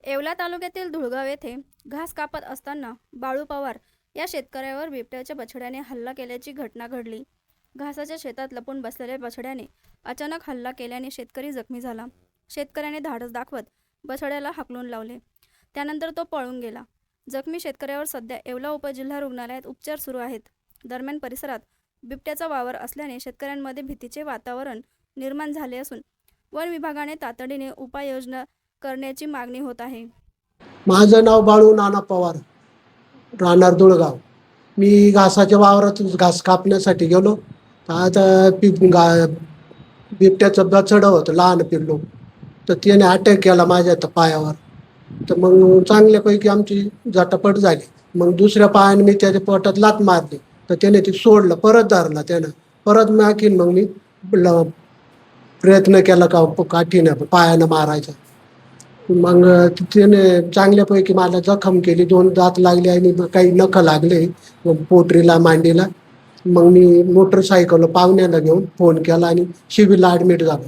येवला तालुक्यातील धुळगाव येथे घास कापत असताना बाळू पवार या शेतकऱ्यावर बिबट्याच्या बछड्याने हल्ला केल्याची घटना घडली। घासाच्या शेतात लपून बसलेल्या बछड्याने अचानक हल्ला केल्याने शेतकरी जखमी झाला। शेतकऱ्याने धाडस दाखवत बछड्याला हाकलून लावले, त्यानंतर तो पळून गेला। जखमी शेतकऱ्यावर सध्या येवला उपजिल्हा रुग्णालयात उपचार सुरू आहेत। दरम्यान परिसरात बिबट्याचा वावर असल्याने शेतकऱ्यांमध्ये भीतीचे वातावरण निर्माण झाले असून वन विभागाने तातडीने उपाययोजना करण्याची मागणी होत आहे। माझं नाव बाळू नाना पवार, राहणार धुळगाव। मी घासाच्या वावरात घास कापण्यासाठी गेलो। आता बिबट्याचं बछडं होतं, लहान पिल्लू, तर त्याने अटॅक केला माझ्या पायावर। तर मग चांगल्यापैकी आमची झटापट झाली। मग दुसऱ्या पायाने मी त्याच्या पोटात लाथ मारली, तर त्याने ते सोडलं, परत धरला त्यानं, परत मग मी प्रयत्न केला काठीनं पायानं मारायचा। मग त्याने चांगल्यापैकी मला जखम केली, 2 दात लागले आणि काही नखं लागले पोटरीला, मांडीला। मग मी मोटरसायकल पाहुण्याला घेऊन फोन केला आणि शिबिरला ॲडमिट झालो।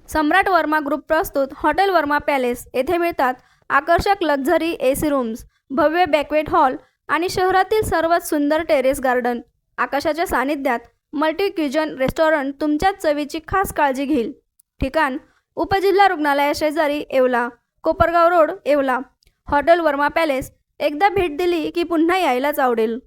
सम्राट वर्मा ग्रुप प्रस्तुत हॉटेल वर्मा पॅलेस येथे मिळतात आकर्षक लक्झरी एसी रूम्स, भव्य बॅक्वेट हॉल आणि शहरातील सर्वात सुंदर टेरेस गार्डन। आकाशाच्या सानिध्यात मल्टी क्युजन रेस्टॉरंट तुमच्या चवीची खास काळजी घेईल। ठिकाण उपजिल्हा रुग्णालया शेजारी Yeola, Kopargaon road, Yeola. Hotel Verma palace एकदा भेट दिली की पुन्हा यायलाच आवडेल।